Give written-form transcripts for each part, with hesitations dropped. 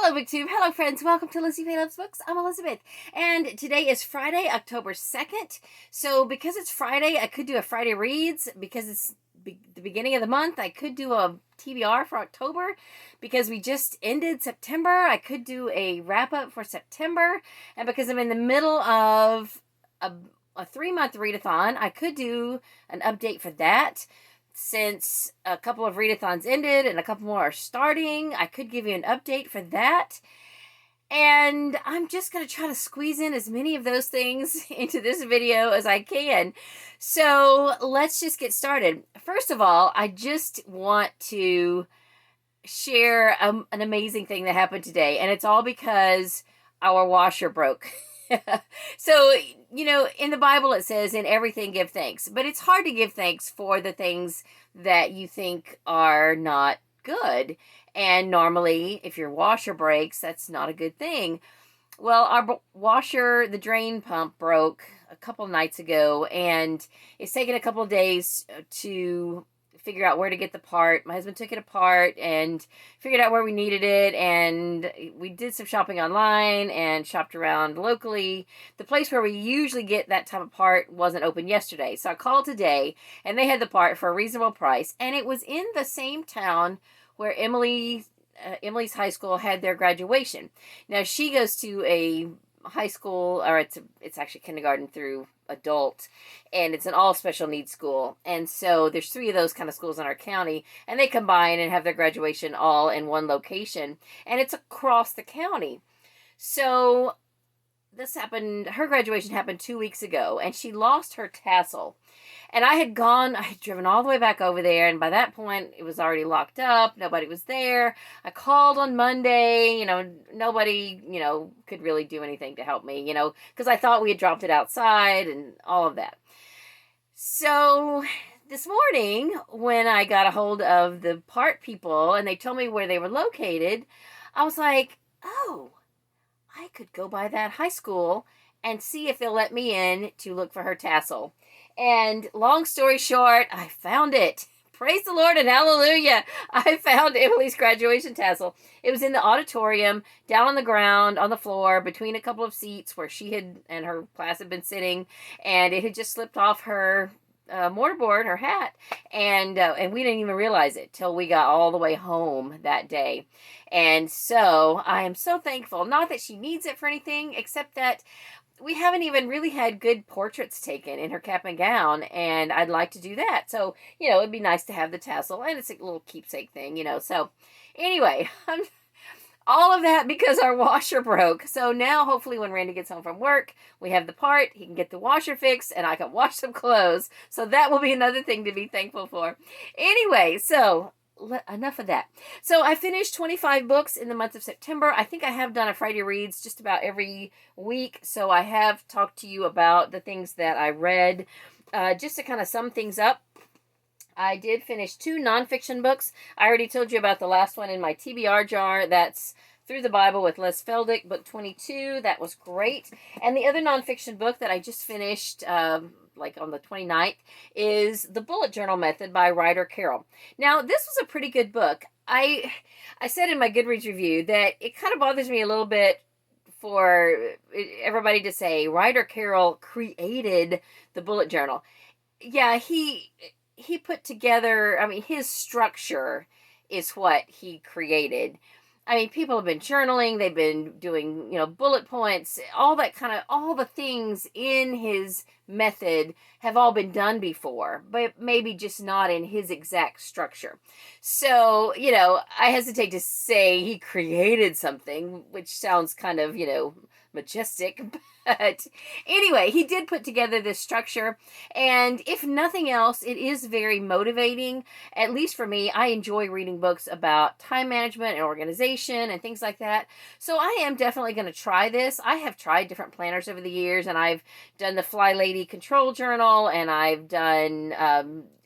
Hello, BookTube. Hello, friends. Welcome to Lizzie Faye Loves Books. I'm Elizabeth, and today is Friday, October 2nd. So, because it's Friday, I could do a Friday Reads. Because it's the beginning of the month, I could do a TBR for October. Because we just ended September, I could do a wrap-up for September. And because I'm in the middle of a 3-month readathon, I could do an update for that. Since a couple of readathons ended and a couple more are starting, I could give you an update for that. And I'm just going to try to squeeze in as many of those things into this video as I can. So let's just get started. First of all, I just want to share an amazing thing that happened today. And it's all because our washer broke. So, you know, in the Bible it says, in everything give thanks. But it's hard to give thanks for the things that you think are not good. And normally, if your washer breaks, that's not a good thing. Well, our washer, the drain pump, broke a couple nights ago. And it's taken a couple of days to figure out where to get the part. My husband took it apart and figured out where we needed it, and we did some shopping online and shopped around locally. The place where we usually get that type of part wasn't open yesterday, so I called today and they had the part for a reasonable price, and it was in the same town where Emily's high school had their graduation. Now she goes to a high school, or it's actually kindergarten through adult, and it's an all special needs school. And so there's 3 of those kind of schools in our county, and they combine and have their graduation all in one location, and it's across the county. So this happened, her graduation happened 2 weeks ago, and she lost her tassel. And I had driven all the way back over there, and by that point, it was already locked up. Nobody was there. I called on Monday, nobody, could really do anything to help me, because I thought we had dropped it outside and all of that. So this morning, when I got a hold of the part people, and they told me where they were located, I was like, oh, I could go by that high school and see if they'll let me in to look for her tassel. And long story short, I found it. Praise the Lord and hallelujah. I found Emily's graduation tassel. It was in the auditorium, down on the ground, on the floor, between a couple of seats where she and her class had been sitting. And it had just slipped off her mortarboard, her hat. And we didn't even realize it till we got all the way home that day. And so I am so thankful. Not that she needs it for anything, except that we haven't even really had good portraits taken in her cap and gown, and I'd like to do that. So, it'd be nice to have the tassel, and it's a little keepsake thing, So, anyway, all of that because our washer broke. So now, hopefully, when Randy gets home from work, we have the part, he can get the washer fixed, and I can wash some clothes. So that will be another thing to be thankful for. Anyway, so enough of that. So I finished 25 books in the month of September. I think I have done a Friday Reads just about every week. So I have talked to you about the things that I read. Just to kind of sum things up, I did finish 2 nonfiction books. I already told you about the last one in my TBR jar. That's Through the Bible with Les Feldick, book 22. That was great. And the other nonfiction book that I just finished like on the 29th, is The Bullet Journal Method by Ryder, Carroll. Now, this was a pretty good book. I said in my Goodreads review that it kind of bothers me a little bit for everybody to say Ryder Carroll created the bullet journal. Yeah, he put together, his structure is what he created. People have been journaling, they've been doing, bullet points, all the things in his method have all been done before, but maybe just not in his exact structure. So, I hesitate to say he created something, which sounds kind of, majestic. But anyway, he did put together this structure, and if nothing else, it is very motivating. At least for me, I enjoy reading books about time management and organization and things like that. So I am definitely going to try this. I have tried different planners over the years, and I've done the Fly Lady Control Journal, and I've done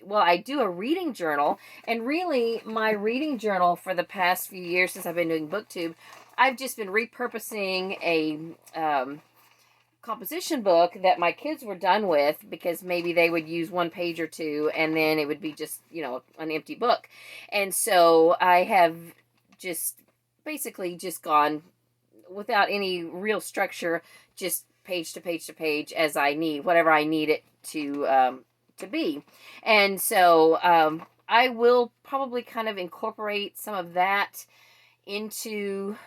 I do a reading journal, and really my reading journal for the past few years since I've been doing BookTube, I've just been repurposing a composition book that my kids were done with, because maybe they would use 1 page or 2 and then it would be just, an empty book. And so I have just basically just gone without any real structure, just page to page to page as I need, whatever I need it to be. And so I will probably kind of incorporate some of that into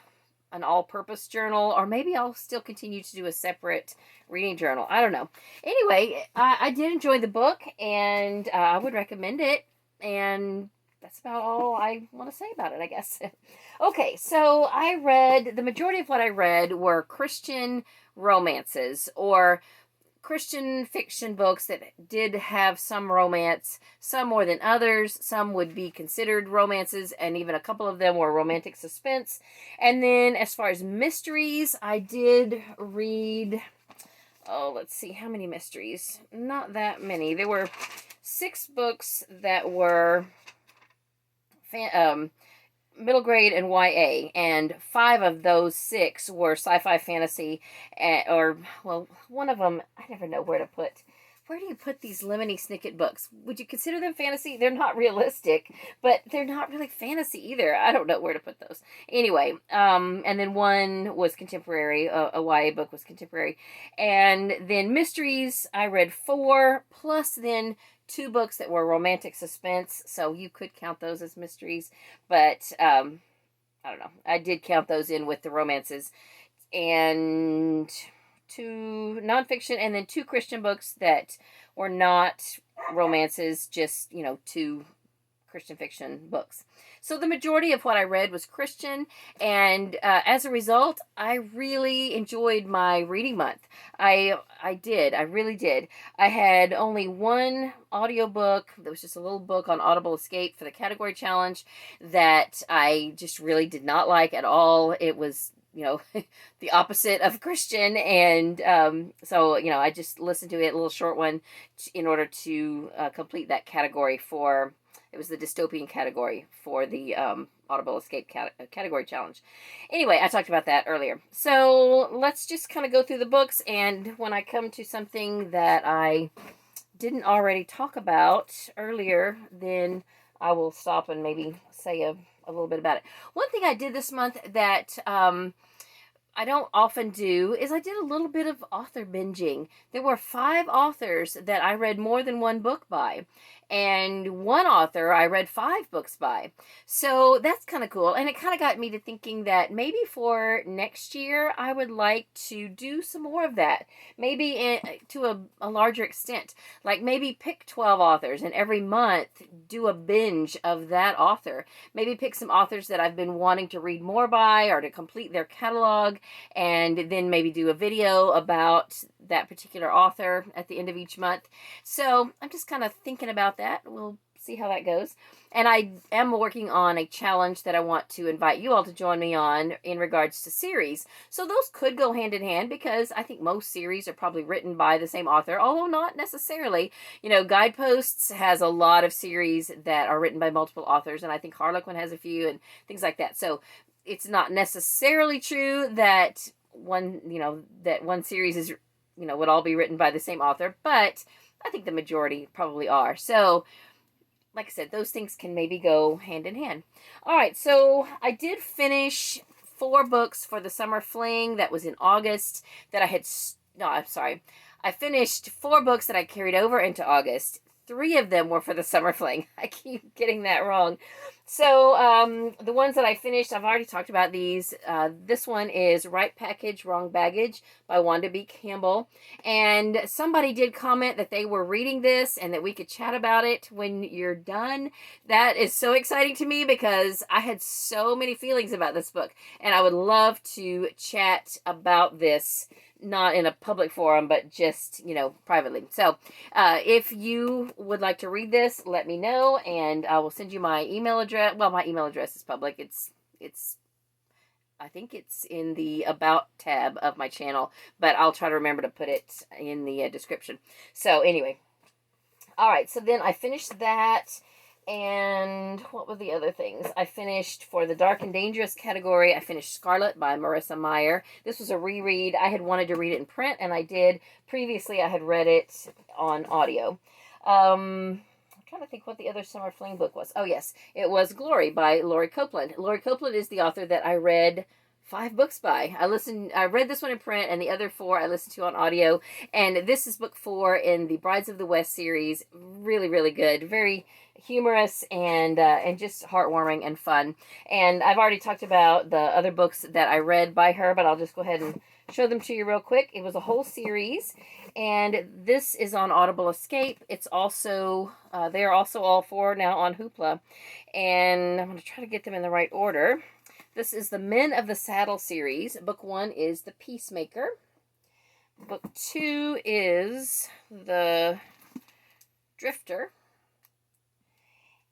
an all-purpose journal, or maybe I'll still continue to do a separate reading journal. I don't know. Anyway, I did enjoy the book, and I would recommend it, and that's about all I want to say about it, I guess. Okay, so the majority of what I read were Christian romances, or Christian fiction books that did have some romance, some more than others. Some would be considered romances, and even a couple of them were romantic suspense. And then as far as mysteries, I did read, let's see, how many mysteries? Not that many. There were 6 books that were middle grade and YA, and 5 of those 6 were sci-fi fantasy, one of them, I never know where do you put these Lemony Snicket books? Would you consider them fantasy? They're not realistic, but they're not really fantasy either. I don't know where to put those. Anyway, and then one was contemporary, a YA book was contemporary, and then mysteries, I read 4, plus then 2 books that were romantic suspense, so you could count those as mysteries, but I don't know. I did count those in with the romances, and 2 nonfiction, and then 2 Christian books that were not romances, just, 2 Christian fiction books. So the majority of what I read was Christian, and as a result, I really enjoyed my reading month. I really did. I had only one audiobook. There was just a little book on Audible Escape for the category challenge that I just really did not like at all. It was, the opposite of Christian, and so, I just listened to it, a little short one, in order to complete that category for... It was the dystopian category for the Audible Escape category challenge. Anyway, I talked about that earlier. So let's just kind of go through the books, and when I come to something that I didn't already talk about earlier, then I will stop and maybe say a little bit about it. One thing I did this month that I don't often do is I did a little bit of author binging. There were 5 authors that I read more than one book by, and one author I read 5 books by. So that's kind of cool, and it kind of got me to thinking that maybe for next year I would like to do some more of that, maybe to a larger extent. Like maybe pick 12 authors, and every month do a binge of that author. Maybe pick some authors that I've been wanting to read more by, or to complete their catalog, and then maybe do a video about that particular author at the end of each month. So I'm just kind of thinking about that. We'll see how that goes. And I am working on a challenge that I want to invite you all to join me on in regards to series. So those could go hand in hand, because I think most series are probably written by the same author, although not necessarily. Guideposts has a lot of series that are written by multiple authors, and I think Harlequin has a few and things like that. So it's not necessarily true that one series is, would all be written by the same author, but I think the majority probably are. So, like I said, those things can maybe go hand in hand. All right, so I did finish 4 books for the summer fling that was in August that I finished 4 books that I carried over into August. 3 of them were for the summer fling. I keep getting that wrong. So, the ones that I finished, I've already talked about these. This one is Right Package, Wrong Baggage by Wanda B. Campbell. And somebody did comment that they were reading this and that we could chat about it when you're done. That is so exciting to me, because I had so many feelings about this book, and I would love to chat about this, not in a public forum, but just, privately. So, if you would like to read this, let me know, and I will send you my email address. Well, my email address is public. I think it's in the About tab of my channel, but I'll try to remember to put it in the description. So, anyway. All right, so then I finished that. And what were the other things? I finished, for the Dark and Dangerous category, I finished Scarlet by Marissa Meyer. This was a reread. I had wanted to read it in print, and I did. Previously, I had read it on audio. I'm trying to think what the other summer fling book was. Oh, yes. It was Glory by Laurie Copeland. Laurie Copeland is the author that I read 5 books by. I read this one in print, and the other 4 I listened to on audio. And this is book 4 in the Brides of the West series. Really, really good. Very humorous and just heartwarming and fun. And I've already talked about the other books that I read by her, but I'll just go ahead and show them to you real quick. It was a whole series, and this is on Audible Escape. It's also, they are also all 4 now on Hoopla, and I'm going to try to get them in the right order. This is the Men of the Saddle series. Book 1 is The Peacemaker. Book 2 is The Drifter.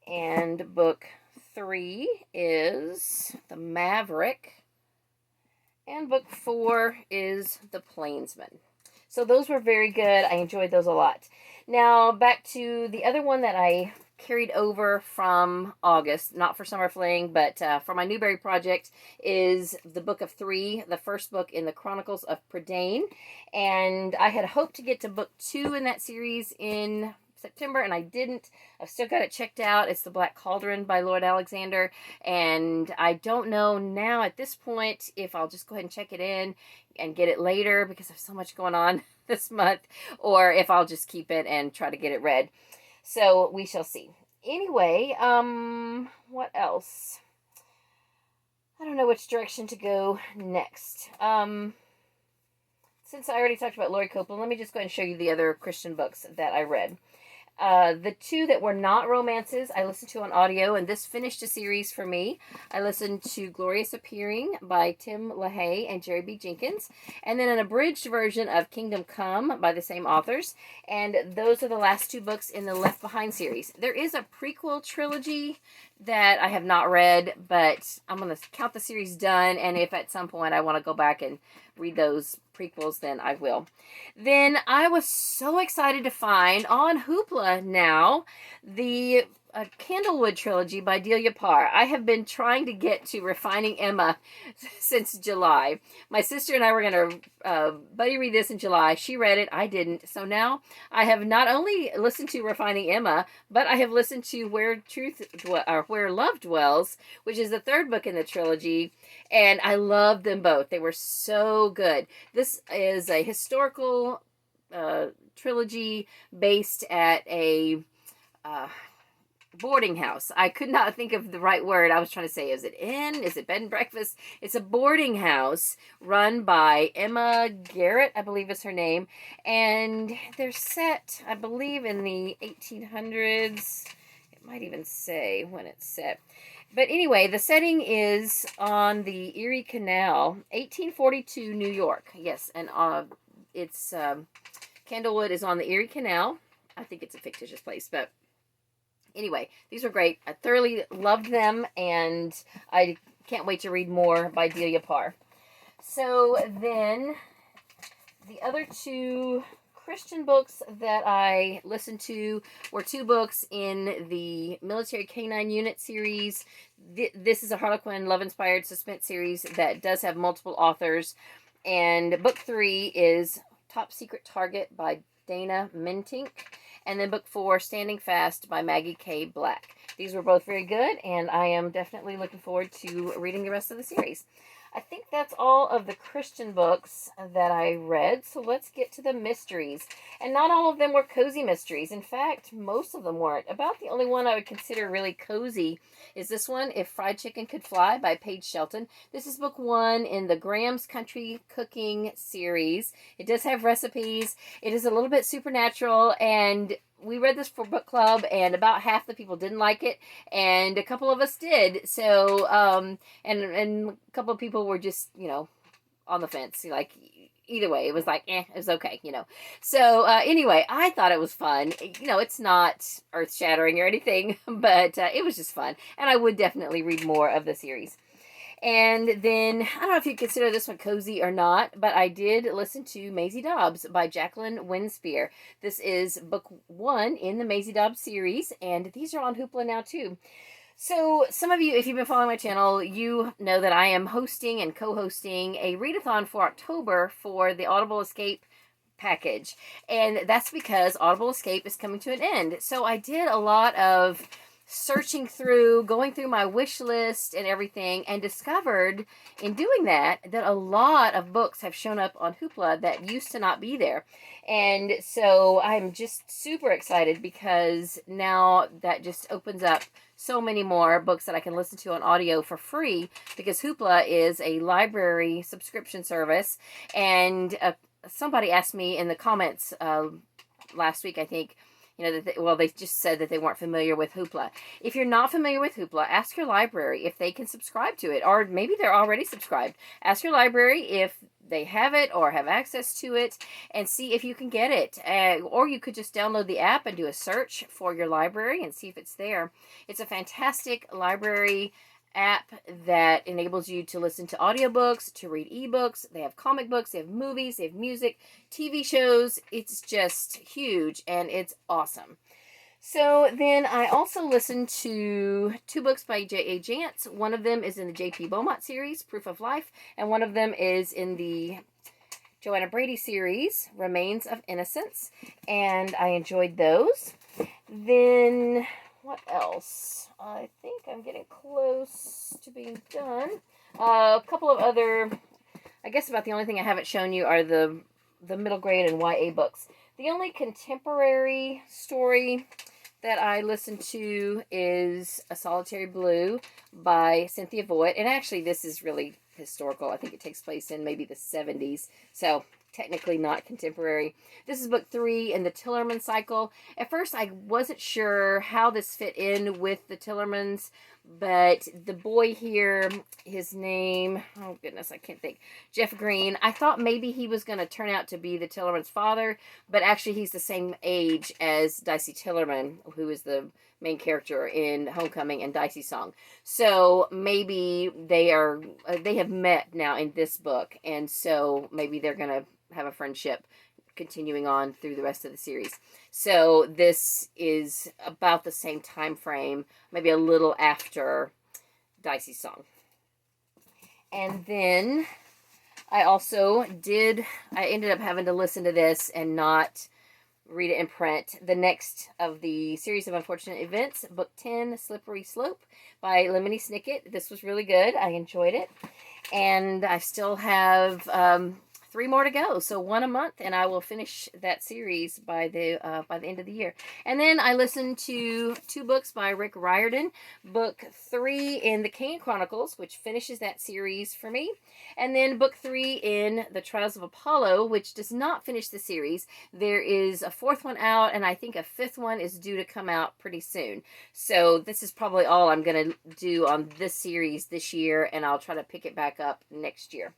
And book 3 is The Maverick. And book 4 is The Plainsman. So those were very good. I enjoyed those a lot. Now back to the other one that I carried over from August, not for Summer Fling, but for my Newberry project, is the Book of 3, the first book in the Chronicles of Prydain. And I had hoped to get to book 2 in that series in September, and I didn't. I've still got it checked out. It's The Black Cauldron by Lord Alexander, and I don't know now at this point if I'll just go ahead and check it in and get it later because there's so much going on this month, or if I'll just keep it and try to get it read. So we shall see. Anyway, what else? I don't know which direction to go next. Since I already talked about Laurie Copeland, let me just go ahead and show you the other Christian books that I read. The 2 that were not romances, I listened to on audio, and this finished a series for me. I listened to Glorious Appearing by Tim LaHaye and Jerry B. Jenkins, and then an abridged version of Kingdom Come by the same authors, and those are the last 2 books in the Left Behind series. There is a prequel trilogy that I have not read, but I'm going to count the series done, and if at some point I want to go back and read those prequels, then I will. Then I was so excited to find on Hoopla now the Candlewood trilogy by Delia Parr. I have been trying to get to Refining Emma since July. My sister and I were going to buddy read this in July. She read it. I didn't. So now I have not only listened to Refining Emma, but I have listened to Where Love Dwells, which is the 3rd book in the trilogy, and I loved them both. They were so good. This is a historical trilogy based at a boarding house. I could not think of the right word. I was trying to say, is it inn? Is it bed and breakfast? It's a boarding house run by Emma Garrett, I believe is her name. And they're set, I believe, in the 1800s. It might even say when it's set. But anyway, the setting is on the Erie Canal, 1842 New York. Yes, and it's Candlewood is on the Erie Canal. I think it's a fictitious place, but anyway, these were great. I thoroughly loved them, and I can't wait to read more by Delia Parr. So then, the other 2 Christian books that I listened to were 2 books in the Military Canine Unit series. This is a Harlequin love-inspired suspense series that does have multiple authors. And book 3 is Top Secret Target by Dana Mentink. And then book 4, Standing Fast by Maggie K. Black. These were both very good, and I am definitely looking forward to reading the rest of the series. I think that's all of the Christian books that I read, so let's get to the mysteries. And not all of them were cozy mysteries. In fact, most of them weren't. About the only one I would consider really cozy is this one, If Fried Chicken Could Fly by Paige Shelton. This is book 1 in the Graham's Country Cooking series. It does have recipes. It is a little bit supernatural, and we read this for book club, and about half the people didn't like it, and a couple of us did. So, and a couple of people were just, on the fence. Like, either way, it was like, it was okay, So, anyway, I thought it was fun. It's not earth-shattering or anything, but it was just fun. And I would definitely read more of the series. And then, I don't know if you consider this one cozy or not, but I did listen to Maisie Dobbs by Jacqueline Winspear. This is book 1 in the Maisie Dobbs series, and these are on Hoopla now too. So, some of you, if you've been following my channel, you know that I am hosting and co-hosting a readathon for October for the Audible Escape package. And that's because Audible Escape is coming to an end. So I did a lot of searching through, going through my wish list and everything, and discovered in doing that a lot of books have shown up on Hoopla that used to not be there. And so I'm just super excited because now that just opens up so many more books that I can listen to on audio for free, because Hoopla is a library subscription service. And somebody asked me in the comments last week, I think, they just said that they weren't familiar with Hoopla. If you're not familiar with Hoopla, ask your library if they can subscribe to it, or maybe they're already subscribed. Ask your library if they have it or have access to it, and see if you can get it. Or you could just download the app and do a search for your library and see if it's there. It's a fantastic library app that enables you to listen to audiobooks, to read ebooks. They have comic books, they have movies, they have music, TV shows. It's just huge and it's awesome. So then I also listened to 2 books by J.A. Jance. One of them is in the J.P. Beaumont series, Proof of Life, and one of them is in the Joanna Brady series, Remains of Innocence, and I enjoyed those. Then what else? I think I'm getting close to being done. A couple of other, I guess about the only thing I haven't shown you are the middle grade and YA books. The only contemporary story that I listened to is A Solitary Blue by Cynthia Voigt. And actually, this is really historical. I think it takes place in maybe the 70s. So technically not contemporary. This is book 3 in the Tillerman cycle. At first, I wasn't sure how this fit in with the Tillermans, but the boy here, his name, oh goodness, I can't think, Jeff Green, I thought maybe he was going to turn out to be the Tillerman's father, but actually he's the same age as Dicey Tillerman, who is the main character in Homecoming and Dicey's Song. So maybe they have met now in this book, and so maybe they're going to have a friendship continuing on through the rest of the series. So this is about the same time frame, maybe a little after Dicey's Song. And then I ended up having to listen to this and not read it in print. The next of the series of unfortunate events, book 10, Slippery Slope by Lemony Snicket. This was really good. I enjoyed it. And I still have 3 more to go, so 1 a month, and I will finish that series by the end of the year. And then I listened to 2 books by Rick Riordan. Book 3 in the Kane Chronicles, which finishes that series for me, and then book 3 in the Trials of Apollo, which does not finish the series. There is a 4th one out, and I think a 5th one is due to come out pretty soon. So this is probably all I'm going to do on this series this year, and I'll try to pick it back up next year.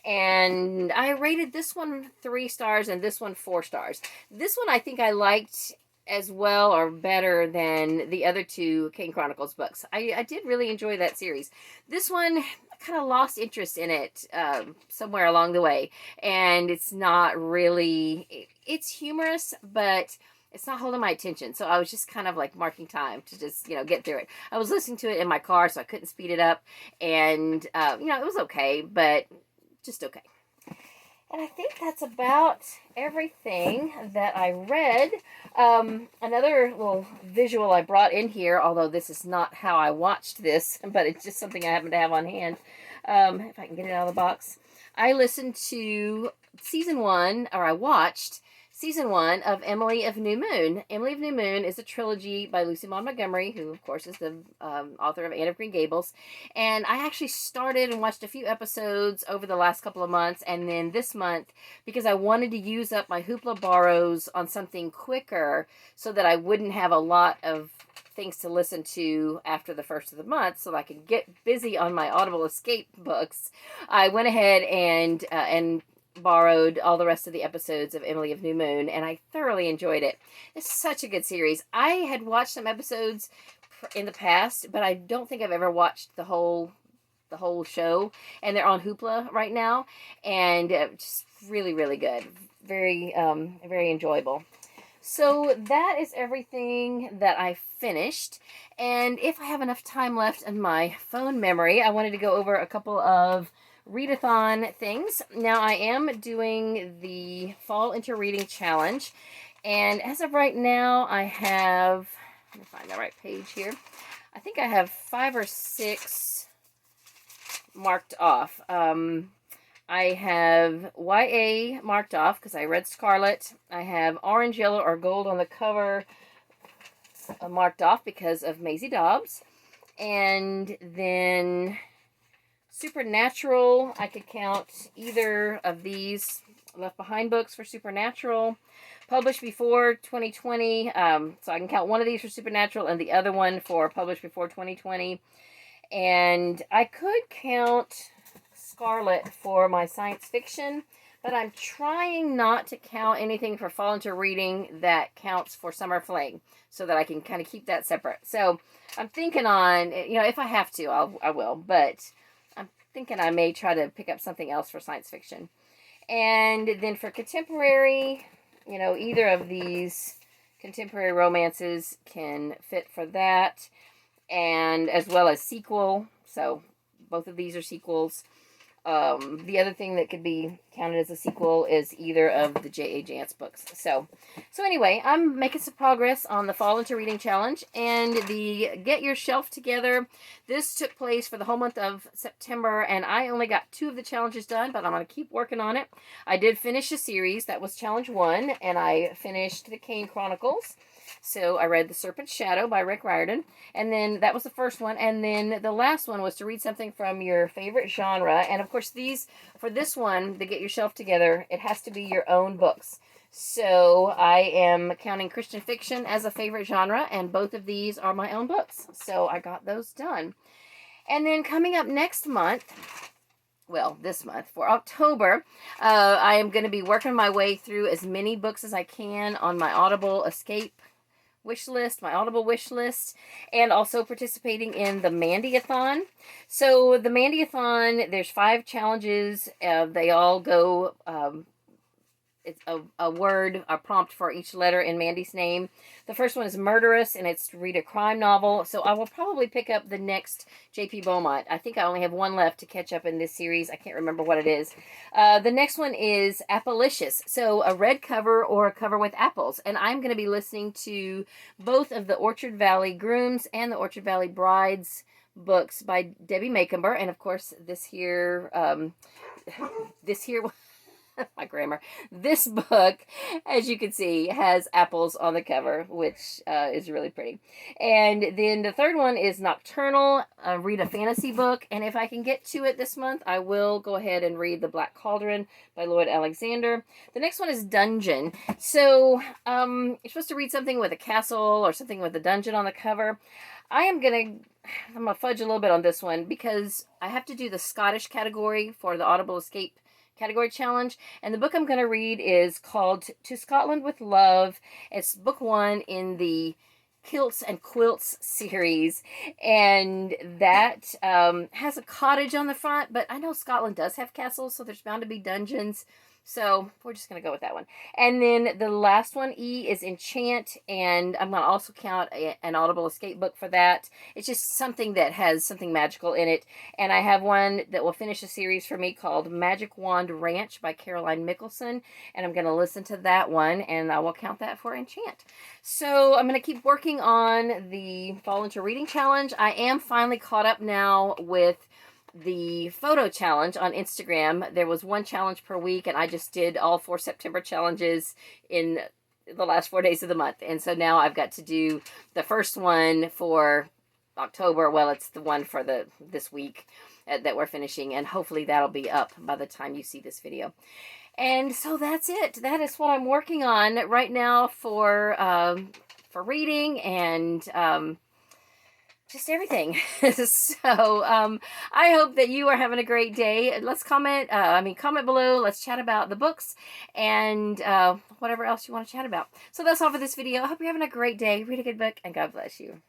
And I rated this one 3 stars and this one 4 stars. This one I think I liked as well or better than the other 2 Kane Chronicles books. I did really enjoy that series. This one, I kind of lost interest in it somewhere along the way. And it's not really, it's humorous, but it's not holding my attention. So I was just kind of like marking time to just, get through it. I was listening to it in my car, so I couldn't speed it up. And, it was okay, but just okay. And I think that's about everything that I read. Another little visual I brought in here, although this is not how I watched this, but it's just something I happen to have on hand. If I can get it out of the box. I listened to I watched Season 1 of Emily of New Moon. Emily of New Moon is a trilogy by Lucy Maud Montgomery, who, of course, is the author of Anne of Green Gables. And I actually started and watched a few episodes over the last couple of months, and then this month, because I wanted to use up my Hoopla borrows on something quicker so that I wouldn't have a lot of things to listen to after the first of the month so I could get busy on my Audible Escape books. I went ahead and borrowed all the rest of the episodes of Emily of New Moon, and I thoroughly enjoyed it. It's such a good series. I had watched some episodes in the past, but I don't think I've ever watched the whole show, and they're on Hoopla right now, and just really, really good. Very, very enjoyable. So that is everything that I finished, and if I have enough time left in my phone memory, I wanted to go over a couple of readathon things. Now, I am doing the Fall into Reading Challenge. And as of right now, I have, let me find the right page here. I think I have 5 or 6 marked off. I have YA marked off because I read Scarlet. I have orange, yellow, or gold on the cover marked off because of Maisie Dobbs. And then Supernatural, I could count either of these Left Behind books for Supernatural. Published before 2020, so I can count one of these for Supernatural and the other one for published before 2020. And I could count Scarlet for my science fiction, but I'm trying not to count anything for Fall into Reading that counts for Summer Fling, so that I can kind of keep that separate. So I'm thinking on, if I have to, I will, but I'm thinking I may try to pick up something else for science fiction. And then for contemporary, either of these contemporary romances can fit for that, and as well as sequel. So both of these are sequels. The other thing that could be counted as a sequel is either of the J.A. Jance books. So anyway, I'm making some progress on the Fall into Reading Challenge and the Get Your Shelf Together. This took place for the whole month of September, and I only got 2 of the challenges done, but I'm going to keep working on it. I did finish a series. That was Challenge 1, and I finished the Kane Chronicles. So I read The Serpent's Shadow by Rick Riordan, and then that was the first one, and then the last one was to read something from your favorite genre, and of course for this one, the Get Your Shelf Together, it has to be your own books. So I am counting Christian fiction as a favorite genre, and both of these are my own books, so I got those done. And then coming up next month, well, this month, for October, I am going to be working my way through as many books as I can on my Audible Escape wish list, my Audible wish list, and also participating in the Mandy-a-thon. So the Mandy-a-thon, there's 5 challenges. They all go, it's a word, a prompt for each letter in Mandy's name. The first one is Murderous, and it's to read a crime novel. So I will probably pick up the next J.P. Beaumont. I think I only have 1 left to catch up in this series. I can't remember what it is. The next one is Appalicious. So a red cover or a cover with apples. And I'm going to be listening to both of the Orchard Valley Grooms and the Orchard Valley Brides books by Debbie Macomber. And of course, this here my grammar. This book, as you can see, has apples on the cover, which is really pretty. And then the third one is Nocturnal, read a fantasy book. And if I can get to it this month, I will go ahead and read The Black Cauldron by Lloyd Alexander. The next one is Dungeon. So you're supposed to read something with a castle or something with a dungeon on the cover. I'm going to fudge a little bit on this one because I have to do the Scottish category for the Audible Escape category challenge, and the book I'm going to read is called To Scotland with Love. It's book 1 in the Kilts and Quilts series, and that has a cottage on the front, but I know Scotland does have castles, so there's bound to be dungeons. So we're just going to go with that one. And then the last one, E, is Enchant, and I'm going to also count an Audible Escape book for that. It's just something that has something magical in it. And I have one that will finish a series for me called Magic Wand Ranch by Caroline Mickelson, and I'm going to listen to that one, and I will count that for Enchant. So I'm going to keep working on the Fall into Reading Challenge. I am finally caught up now with the photo challenge on Instagram. There was 1 challenge per week, and I just did all 4 September challenges in the last 4 days of the month. And so now I've got to do the first one for October. Well, it's the one for this week that we're finishing, and hopefully that'll be up by the time you see this video. And so that's it. That is what I'm working on right now for reading and just everything. So I hope that you are having a great day. Let's comment below. Let's chat about the books and whatever else you want to chat about. So that's all for this video. I hope you're having a great day. Read a good book, and God bless you.